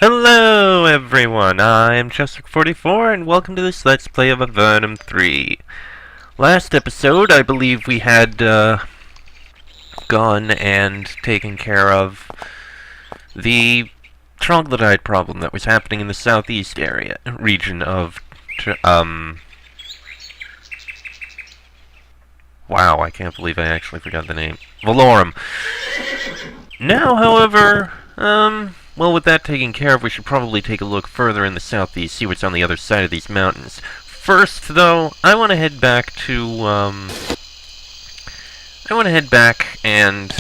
Hello everyone, I'm Chester44 and welcome to this Let's Play of Avernum 3. Last episode, I believe we had gone and taken care of the troglodyte problem that was happening in the southeast region of, wow, I can't believe I actually forgot the name. Valorim. Now, however, well, with that taken care of, we should probably take a look further in the southeast, see what's on the other side of these mountains. First, though, I want to head back and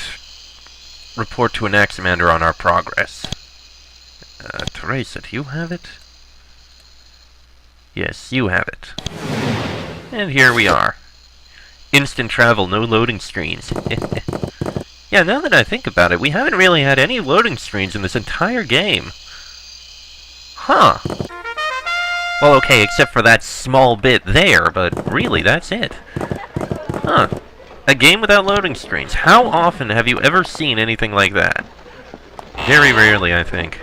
report to Anaximander on our progress. Teresa, do you have it? Yes, you have it. And here we are. Instant travel, no loading screens. Yeah, now that I think about it, we haven't really had any loading screens in this entire game. Huh. Well, okay, except for that small bit there, but really, that's it. Huh. A game without loading screens. How often have you ever seen anything like that? Very rarely, I think.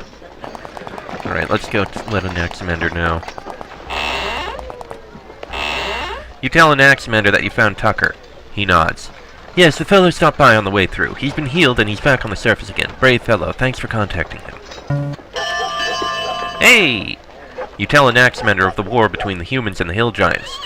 Alright, let's go let Anaximander know. You tell Anaximander that you found Tucker. He nods. Yes, the fellow stopped by on the way through. He's been healed and he's back on the surface again. Brave fellow. Thanks for contacting him. Hey! You tell Anaximander of the war between the humans and the hill giants.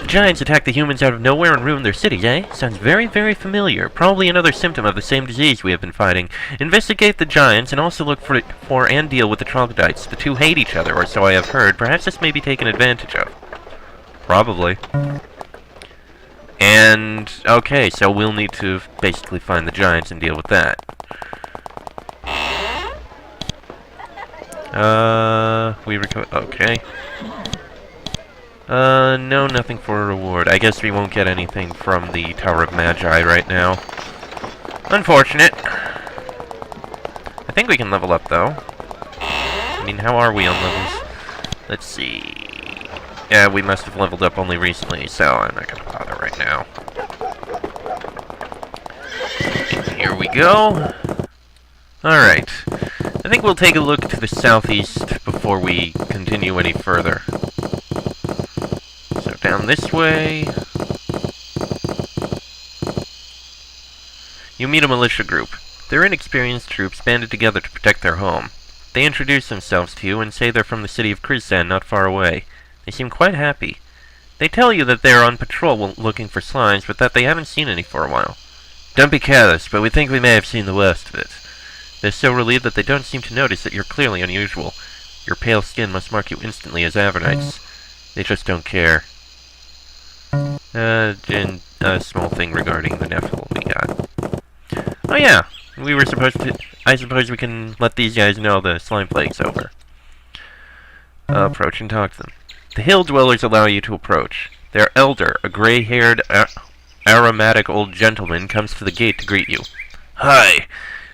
The giants attacked the humans out of nowhere and ruined their cities, eh? Sounds very, very familiar. Probably another symptom of the same disease we have been fighting. Investigate the giants and also look for and deal with the troglodytes. The two hate each other, or so I have heard. Perhaps this may be taken advantage of. Probably. And, okay, so we'll need to basically find the giants and deal with that. Okay. No, nothing for a reward. I guess we won't get anything from the Tower of Magi right now. Unfortunate. I think we can level up, though. I mean, how are we on levels? Let's see. Yeah, we must have leveled up only recently, so I'm not gonna bother right now. And here we go. Alright. I think we'll take a look to the southeast before we continue any further. So down this way. You meet a militia group. They're inexperienced troops banded together to protect their home. They introduce themselves to you and say they're from the city of Krizan, not far away. They seem quite happy. They tell you that they are on patrol looking for slimes, but that they haven't seen any for a while. Don't be careless, but we think we may have seen the worst of it. They're so relieved that they don't seem to notice that you're clearly unusual. Your pale skin must mark you instantly as Avernites. They just don't care. And a small thing regarding the Nephilim we got. Oh yeah, we were supposed to... I suppose we can let these guys know the slime plague's over. Approach and talk to them. The hill dwellers allow you to approach. Their elder, a gray-haired, aromatic old gentleman, comes to the gate to greet you. Hi.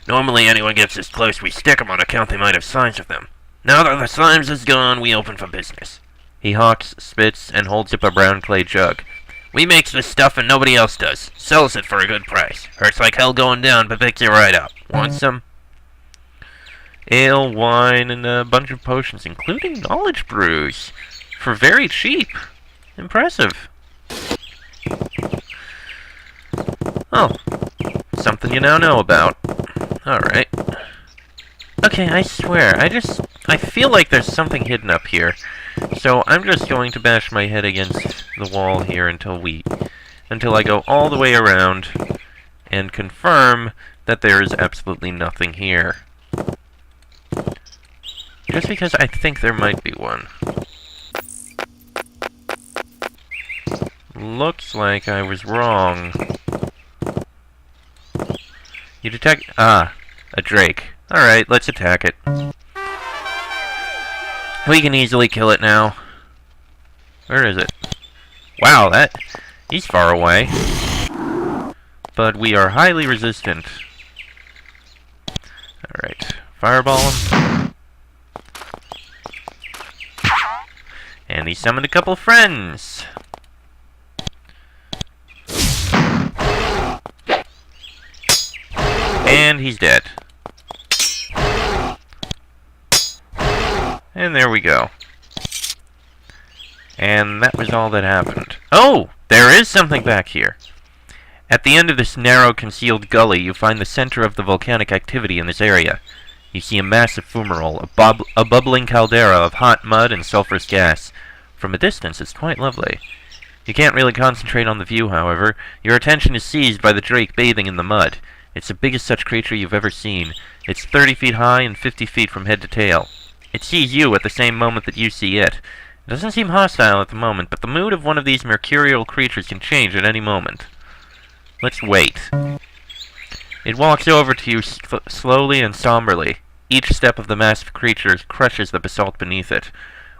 Normally anyone gets this close, we stick 'em on account they might have signs of them. Now that the slimes is gone, we open for business. He hawks, spits, and holds up a brown clay jug. We makes this stuff and nobody else does. Sells it for a good price. Hurts like hell going down, but picks you right up. Want some? Ale, wine, and a bunch of potions, including knowledge brews. For very cheap. Impressive. Oh. Something you now know about. Alright. Okay, I swear, I feel like there's something hidden up here. So I'm just going to bash my head against the wall here until I go all the way around and confirm that there is absolutely nothing here. Just because I think there might be one. Looks like I was wrong. You detect... Ah, a drake. Alright, let's attack it. We can easily kill it now. Where is it? Wow, he's far away. But we are highly resistant. Alright, fireball him. And he summoned a couple friends. And he's dead. And there we go. And that was all that happened. Oh! There is something back here! At the end of this narrow, concealed gully, you find the center of the volcanic activity in this area. You see a massive fumarole, a bubbling caldera of hot mud and sulfurous gas. From a distance, it's quite lovely. You can't really concentrate on the view, however. Your attention is seized by the drake bathing in the mud. It's the biggest such creature you've ever seen. It's 30 feet high and 50 feet from head to tail. It sees you at the same moment that you see it. It doesn't seem hostile at the moment, but the mood of one of these mercurial creatures can change at any moment. Let's wait. It walks over to you slowly and somberly. Each step of the massive creature crushes the basalt beneath it.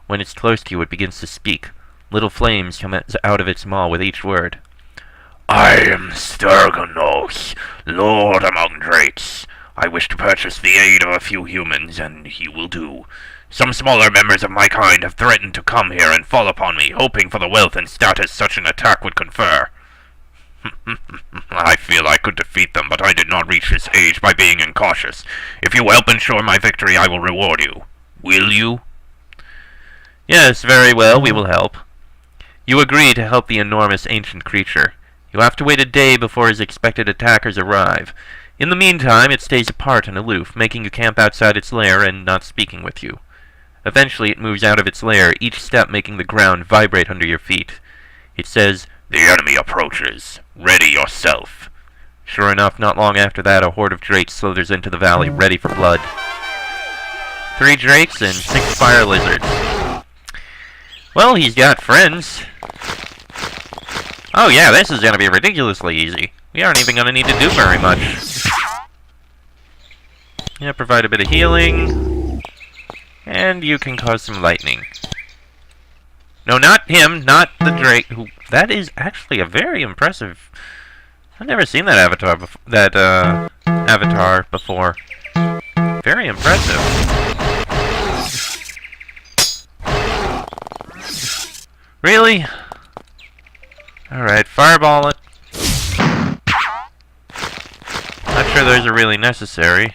When it's close to you, it begins to speak. Little flames come out of its maw with each word. I am Sturganos, Lord among drakes. I wish to purchase the aid of a few humans, and he will do. Some smaller members of my kind have threatened to come here and fall upon me, hoping for the wealth and status such an attack would confer. I feel I could defeat them, but I did not reach this age by being incautious. If you help ensure my victory, I will reward you. Will you? Yes, very well, we will help. You agree to help the enormous ancient creature. You have to wait a day before his expected attackers arrive. In the meantime, it stays apart and aloof, making you camp outside its lair and not speaking with you. Eventually, it moves out of its lair, each step making the ground vibrate under your feet. It says, The enemy approaches. Ready yourself. Sure enough, not long after that, a horde of drakes slithers into the valley, ready for blood. 3 drakes and 6 fire lizards. Well, he's got friends. Oh yeah, this is gonna be ridiculously easy. We aren't even gonna need to do very much. Yeah, provide a bit of healing. And you can cause some lightning. No, not him, not the drake. Who? That is actually a very impressive. I've never seen that avatar before. Very impressive. Really? Alright, fireball it. Not sure those are really necessary.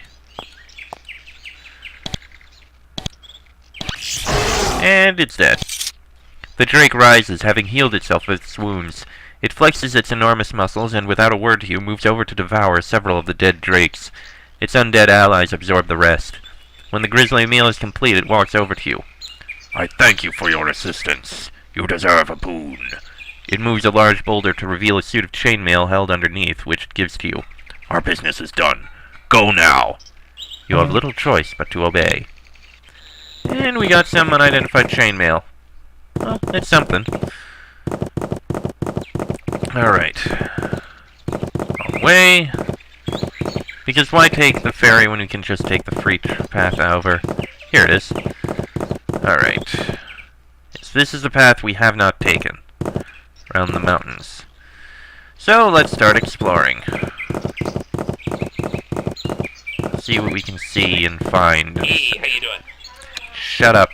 And it's dead. The drake rises, having healed itself of its wounds. It flexes its enormous muscles, and without a word to you, moves over to devour several of the dead drakes. Its undead allies absorb the rest. When the grisly meal is complete, it walks over to you. I thank you for your assistance. You deserve a boon. It moves a large boulder to reveal a suit of chainmail held underneath, which it gives to you. Our business is done. Go now. You have little choice but to obey. And we got some unidentified chainmail. Well, it's something. Alright. Away. Because why take the ferry when you can just take the free path over? Here it is. Alright. So this is the path we have not taken. Around the mountains. So, let's start exploring. See what we can see and find. Hey, how you doing? Shut up.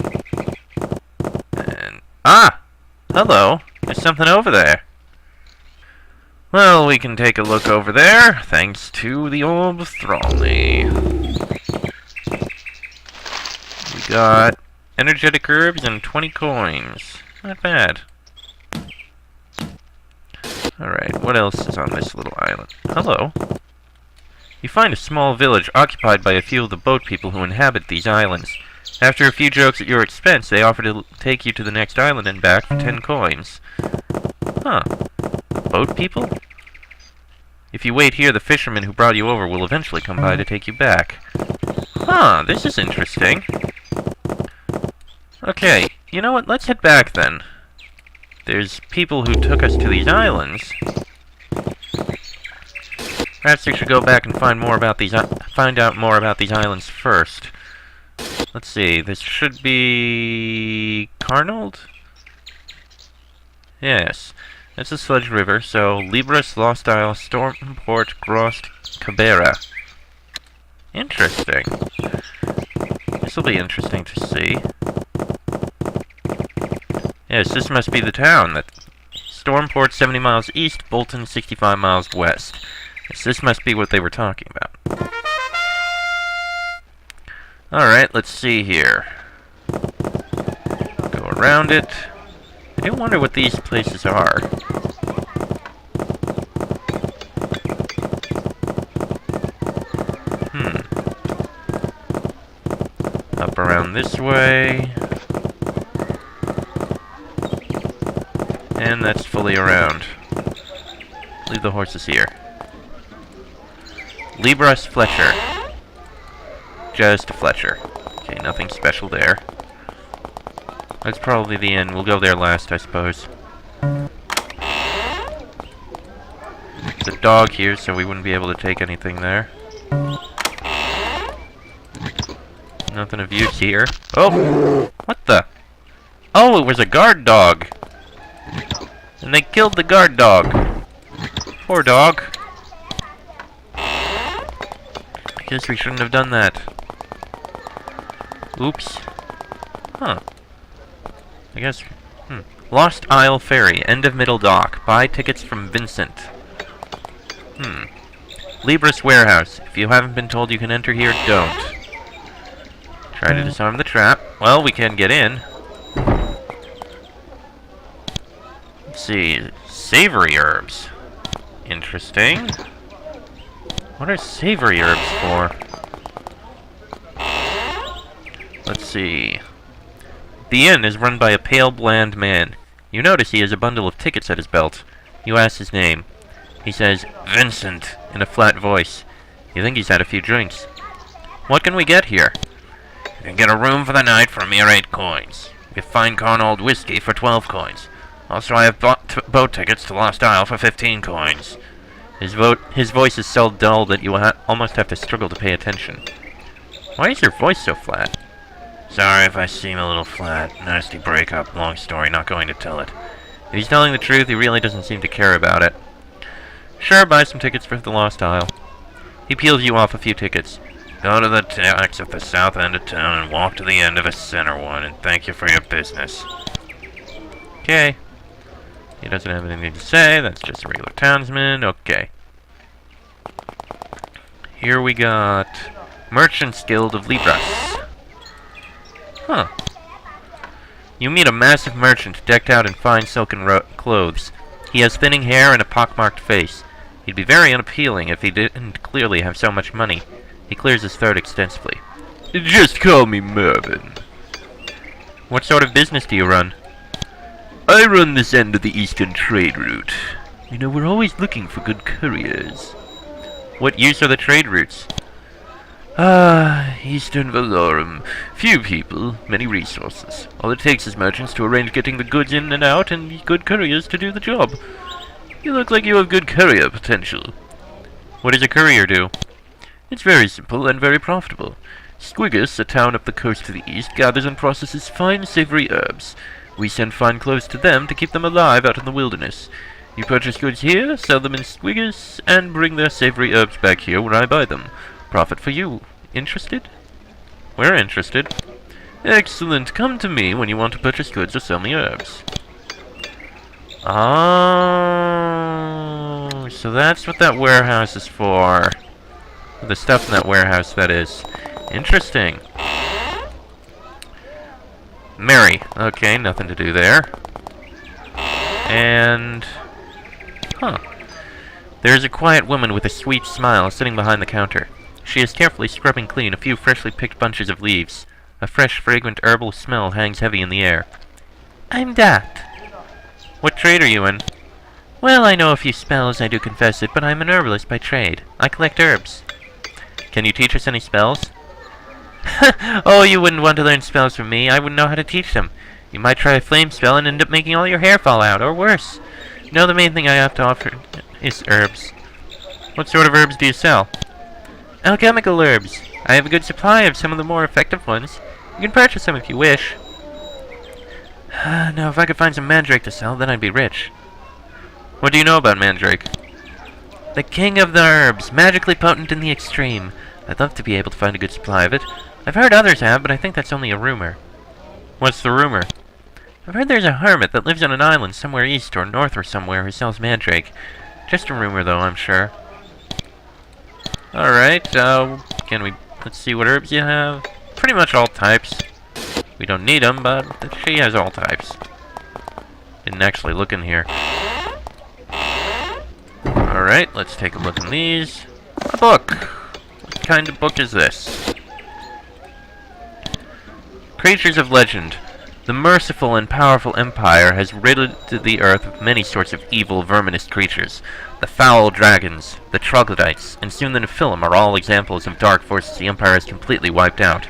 And ah! Hello. There's something over there. Well, we can take a look over there, thanks to the Orb of Thralney. We got energetic herbs and 20 coins. Not bad. Alright, what else is on this little island? Hello. You find a small village occupied by a few of the boat people who inhabit these islands. After a few jokes at your expense, they offer to take you to the next island and back for 10 coins. Huh. Boat people? If you wait here, the fisherman who brought you over will eventually come by to take you back. Huh, this is interesting. Okay, you know what? Let's head back then. There's people who took us to these islands. Perhaps we should go back and find out more about these islands first. Let's see, this should be Carnold? Yes. That's the Sludge River, so Libras, Lost Isle, Stormport, Grost, Cabrera. Interesting. This will be interesting to see. Yes, this must be the town. Stormport 70 miles east, Bolton 65 miles west. Yes, this must be what they were talking about. Alright, let's see here. around it. I do wonder what these places are. Up around this way. And that's fully around. Leave the horses here. Libras Fletcher. Just a Fletcher. Okay, nothing special there. That's probably the end. We'll go there last, I suppose. There's a dog here, so we wouldn't be able to take anything there. Nothing of use here. Oh! What the? Oh, it was a guard dog! And they killed the guard dog. Poor dog. I guess we shouldn't have done that. Oops. Huh. I guess... Lost Isle Ferry, end of middle dock. Buy tickets from Vincent. Libris Warehouse. If you haven't been told you can enter here, don't. Try to disarm the trap. Well, we can get in. Let's see. Savory herbs. Interesting. What are savory herbs for? Let's see. The inn is run by a pale, bland man. You notice he has a bundle of tickets at his belt. You ask his name. He says, Vincent, in a flat voice. You think he's had a few drinks. What can we get here? You can get a room for the night for a mere 8 coins. We have fine corn old whiskey for 12 coins. Also, I have boat tickets to Lost Isle for 15 coins. His voice is so dull that you almost have to struggle to pay attention. Why is your voice so flat? Sorry if I seem a little flat. Nasty breakup. Long story. Not going to tell it. If he's telling the truth, he really doesn't seem to care about it. Sure, buy some tickets for the Lost Isle. He peels you off a few tickets. Go to the tax at the south end of town and walk to the end of a center one, and thank you for your business. Okay. He doesn't have anything to say. That's just a regular townsman. Okay. Here we got Merchants Guild of Libras. Huh. You meet a massive merchant decked out in fine silken clothes. He has thinning hair and a pockmarked face. He'd be very unappealing if he didn't clearly have so much money. He clears his throat extensively. Just call me Mervyn. What sort of business do you run? I run this end of the eastern trade route. You know, we're always looking for good couriers. What use are the trade routes? Eastern Valorim. Few people, many resources. All it takes is merchants to arrange getting the goods in and out, and good couriers to do the job. You look like you have good courier potential. What does a courier do? It's very simple and very profitable. Squigus, a town up the coast to the east, gathers and processes fine savory herbs. We send fine clothes to them to keep them alive out in the wilderness. You purchase goods here, sell them in Squigus, and bring their savory herbs back here where I buy them. Profit for you. Interested? We're interested. Excellent. Come to me when you want to purchase goods or sell me herbs. Oh, so that's what that warehouse is for. The stuff in that warehouse, that is. Interesting. Mary. Okay, nothing to do there. And... Huh. There's a quiet woman with a sweet smile sitting behind the counter. She is carefully scrubbing clean a few freshly picked bunches of leaves. A fresh, fragrant herbal smell hangs heavy in the air. I'm Dot. What trade are you in? Well, I know a few spells, I do confess it, but I'm an herbalist by trade. I collect herbs. Can you teach us any spells? Oh, you wouldn't want to learn spells from me. I wouldn't know how to teach them. You might try a flame spell and end up making all your hair fall out, or worse. No, the main thing I have to offer is herbs. What sort of herbs do you sell? Alchemical herbs. I have a good supply of some of the more effective ones. You can purchase them if you wish. Now, if I could find some mandrake to sell, then I'd be rich. What do you know about mandrake? The king of the herbs, magically potent in the extreme. I'd love to be able to find a good supply of it. I've heard others have, but I think that's only a rumor. What's the rumor? I've heard there's a hermit that lives on an island somewhere east or north or somewhere who sells mandrake. Just a rumor, though, I'm sure. Alright, let's see what herbs you have. Pretty much all types. We don't need them, but she has all types. Didn't actually look in here. Alright, let's take a look in these. A book! What kind of book is this? Creatures of Legend. The merciful and powerful Empire has riddled the earth with many sorts of evil, verminous creatures. The foul dragons, the troglodytes, and soon the Nephilim are all examples of dark forces the Empire has completely wiped out.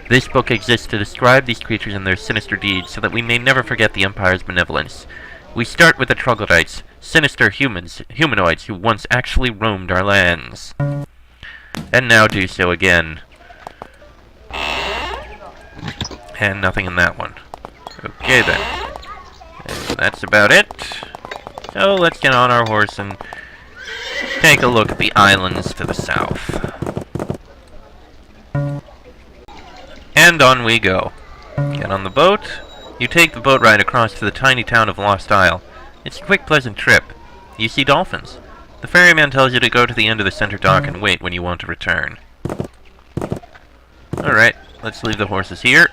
This book exists to describe these creatures and their sinister deeds so that we may never forget the Empire's benevolence. We start with the troglodytes, sinister humanoids who once actually roamed our lands. And now do so again. And nothing in that one. Okay then. And that's about it. So let's get on our horse and take a look at the islands to the south. And on we go. Get on the boat. You take the boat ride across to the tiny town of Lost Isle. It's a quick, pleasant trip. You see dolphins. The ferryman tells you to go to the end of the center dock and wait when you want to return. Alright, let's leave the horses here.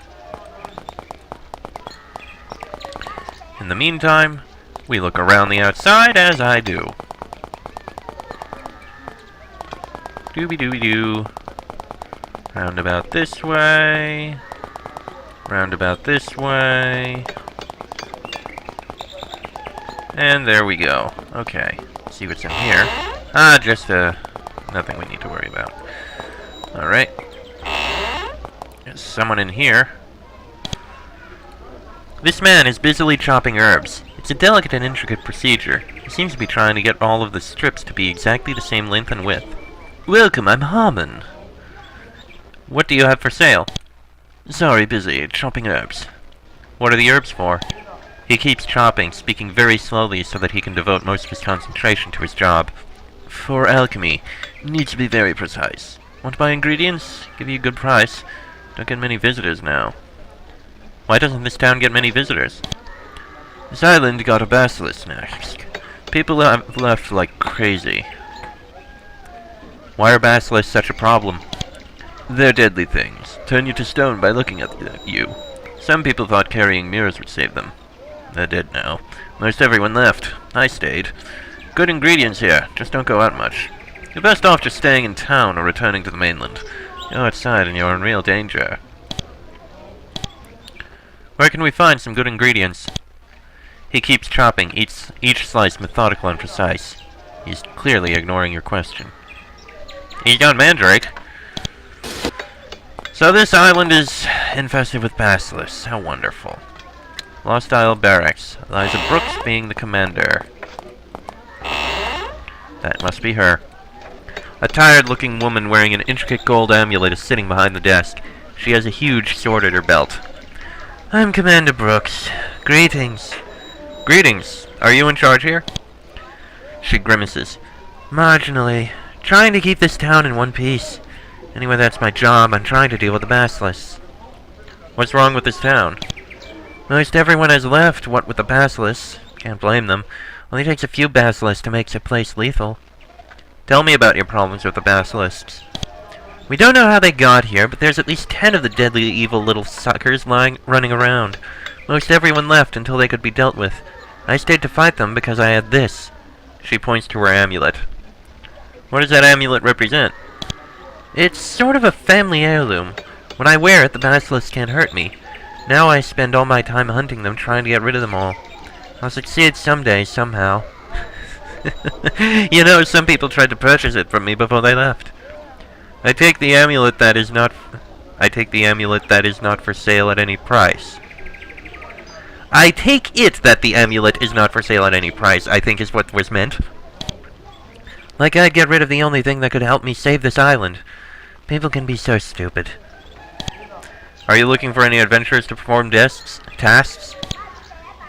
In the meantime, we look around the outside as I do. Dooby-dooby-doo. Roundabout this way. Roundabout this way. And there we go. Okay, let's see what's in here. Ah, just, nothing we need to worry about. Alright. There's someone in here. This man is busily chopping herbs. It's a delicate and intricate procedure. He seems to be trying to get all of the strips to be exactly the same length and width. Welcome, I'm Harmon. What do you have for sale? Sorry, busy, chopping herbs. What are the herbs for? He keeps chopping, speaking very slowly so that he can devote most of his concentration to his job. For alchemy, needs to be very precise. Want to buy ingredients? Give you a good price. Don't get many visitors now. Why doesn't this town get many visitors? This island got a basilisk next. People have left like crazy. Why are basilisks such a problem? They're deadly things. Turn you to stone by looking at you. Some people thought carrying mirrors would save them. They're dead now. Most everyone left. I stayed. Good ingredients here. Just don't go out much. You're best off just staying in town or returning to the mainland. Go outside and you're in real danger. Where can we find some good ingredients? He keeps chopping, each slice methodical and precise. He's clearly ignoring your question. He's got mandrake. So this island is infested with basilisks. How wonderful. Lost Isle Barracks. Eliza Brooks being the commander. That must be her. A tired-looking woman wearing an intricate gold amulet is sitting behind the desk. She has a huge sword at her belt. I'm Commander Brooks. Greetings. Greetings. Are you in charge here? She grimaces. Marginally. Trying to keep this town in one piece. Anyway, that's my job. I'm trying to deal with the basilisks. What's wrong with this town? Most everyone has left, what with the basilisks. Can't blame them. Only takes a few basilisks to make a place lethal. Tell me about your problems with the basilisks. We don't know how they got here, but there's at least 10 of the deadly evil little suckers running around. Most everyone left until they could be dealt with. I stayed to fight them because I had this. She points to her amulet. What does that amulet represent? It's sort of a family heirloom. When I wear it, the basilisks can't hurt me. Now I spend all my time hunting them, trying to get rid of them all. I'll succeed someday, somehow. You know, some people tried to purchase it from me before they left. I take the amulet that is not for sale at any price. I take it that the amulet is not for sale at any price, I think is what was meant. Like I'd get rid of the only thing that could help me save this island. People can be so stupid. Are you looking for any adventurers to perform tasks?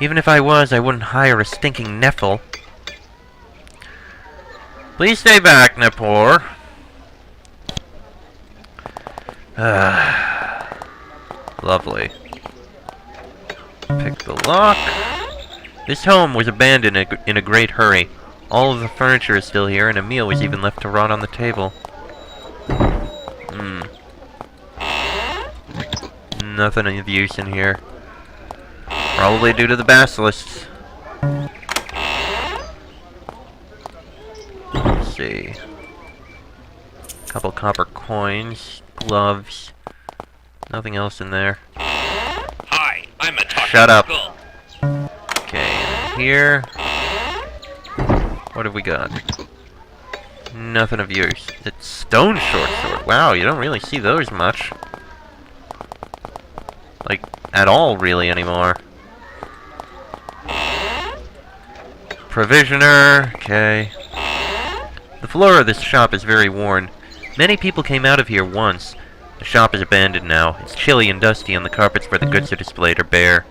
Even if I was, I wouldn't hire a stinking Nephil. Please stay back, Nepor. Lovely. Pick the lock. This home was abandoned in a great hurry. All of the furniture is still here, and a meal was even left to rot on the table. Nothing of use in here. Probably due to the basilisks. Let's see. Couple copper coins, gloves. Nothing else in there. Hi, I'm a talking Shut up. skull. Okay, and here. What have we got? Nothing of use. It's stone short sword. Wow, you don't really see those much. Like, at all, really, anymore. Provisioner. Okay. The floor of this shop is very worn. Many people came out of here once. The shop is abandoned now. It's chilly and dusty, and the carpets where the goods are displayed are bare.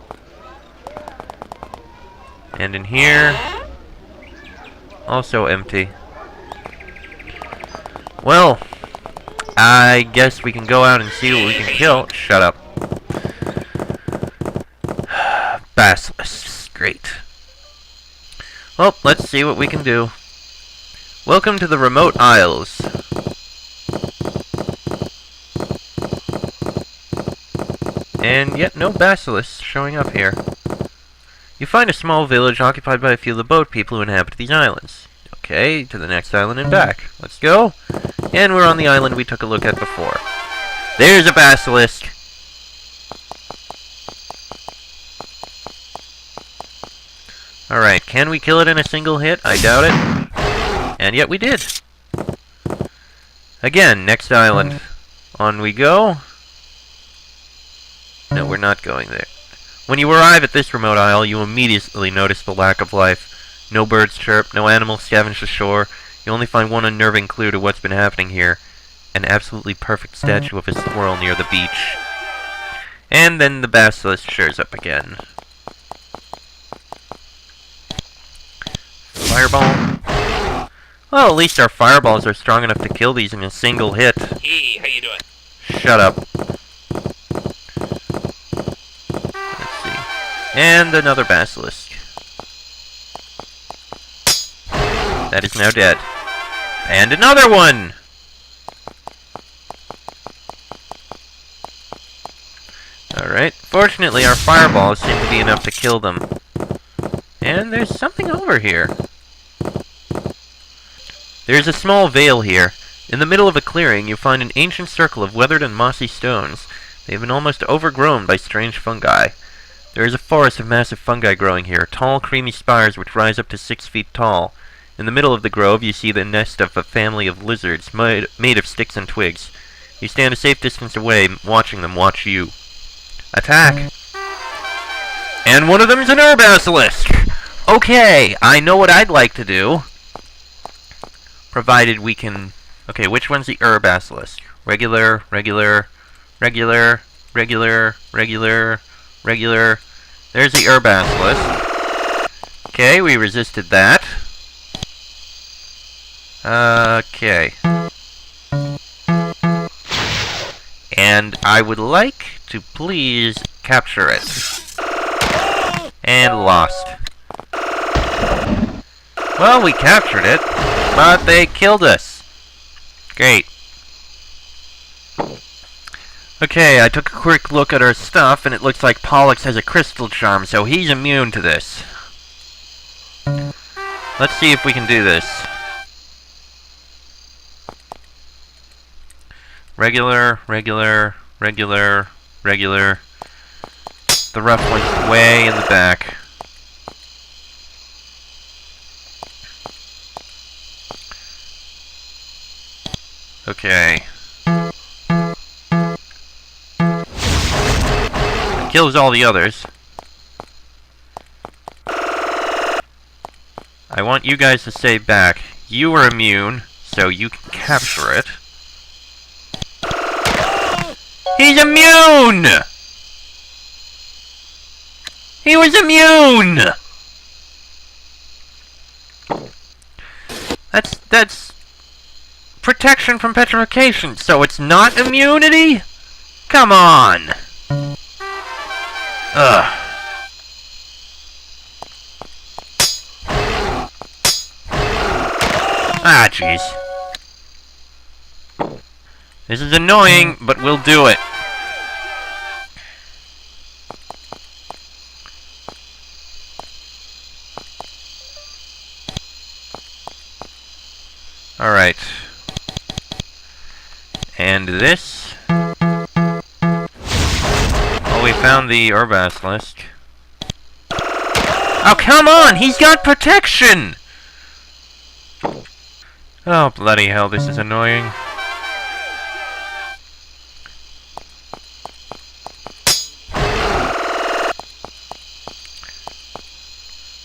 And in here... also empty. Well, I guess we can go out and see what we can kill. Shut up. Basilisks. Great. Well, let's see what we can do. Welcome to the remote isles. And yet no basilisks showing up here. You find a small village occupied by a few of the boat people who inhabit these islands. Okay, to the next island and back. Let's go. And we're on the island we took a look at before. There's a basilisk. Alright, can we kill it in a single hit? I doubt it. And yet we did. Again, next island. On we go. No, we're not going there. When you arrive at this remote isle, you immediately notice the lack of life. No birds chirp, no animals scavenge the shore. You only find one unnerving clue to what's been happening here. An absolutely perfect statue of a squirrel near the beach. And then the basilisk shows up again. Fireball. Well, at least our fireballs are strong enough to kill these in a single hit. Hey, how you doing? Shut up. Let's see. And another basilisk. That is now dead. And another one! Alright. Fortunately, our fireballs seem to be enough to kill them. And there's something over here. There's a small vale here. In the middle of a clearing, you find an ancient circle of weathered and mossy stones. They have been almost overgrown by strange fungi. There is a forest of massive fungi growing here, tall, creamy spires which rise up to 6 feet tall. In the middle of the grove, you see the nest of a family of lizards made of sticks and twigs. You stand a safe distance away, watching them watch you. Attack! And one of them is an basilisk! Okay, I know what I'd like to do. Provided we can... Okay, which one's the basilisk? Regular, regular, regular, regular, regular, regular. There's the basilisk. Okay, we resisted that. Okay. And I would like to please capture it. And lost. Well, we captured it, but they killed us. Great. Okay, I took a quick look at our stuff, and it looks like Pollux has a crystal charm, so he's immune to this. Let's see if we can do this. Regular, regular, regular, regular. The rough one's way in the back. Okay. It kills all the others. I want you guys to stay back. You are immune, so you can capture it. He's immune! He was immune! That's protection from petrification, so it's not immunity? Come on! Ugh. Ah, jeez. This is annoying, but we'll do it. Alright. And this. Oh, we found the Basilisk. Oh, come on! He's got protection! Oh, bloody hell, this is annoying.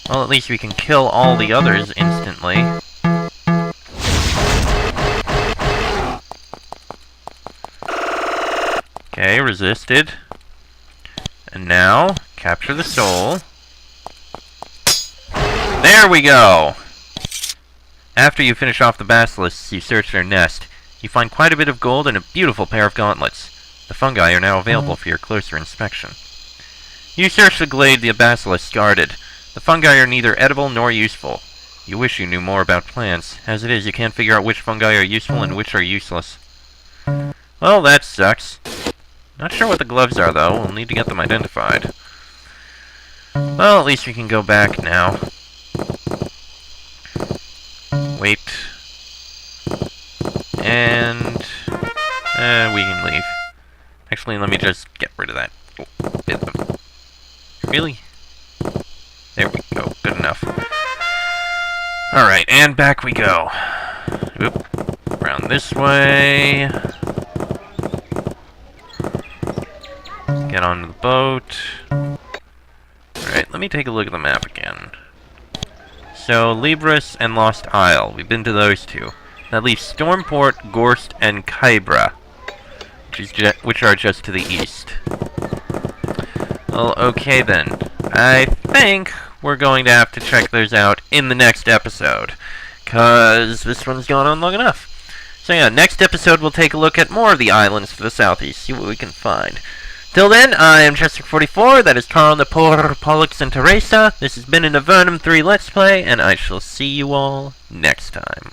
Well, at least we can kill all the others instantly. Okay, resisted. And now, capture the soul. There we go! After you finish off the basilisks, you search their nest. You find quite a bit of gold and a beautiful pair of gauntlets. The fungi are now available for your closer inspection. You search the glade the basilisks guarded. The fungi are neither edible nor useful. You wish you knew more about plants. As it is, you can't figure out which fungi are useful and which are useless. Well, that sucks. Not sure what the gloves are, though. We'll need to get them identified. Well, at least we can go back now. Wait. And we can leave. Actually, let me just get rid of that. Really? There we go. Good enough. Alright, and back we go. Oop. Around this way. Get onto the boat. Alright, let me take a look at the map again. So, Libris and Lost Isle. We've been to those two. That leaves Stormport, Gorst, and Kybra, which are just to the east. Well, okay then. I think we're going to have to check those out in the next episode, because this one's gone on long enough. So yeah, next episode we'll take a look at more of the islands for the southeast, see what we can find. Till then, I am Chester44, that is Carl, Napor, Pollux, and Teresa. This has been an Avernum 3 Let's Play, and I shall see you all next time.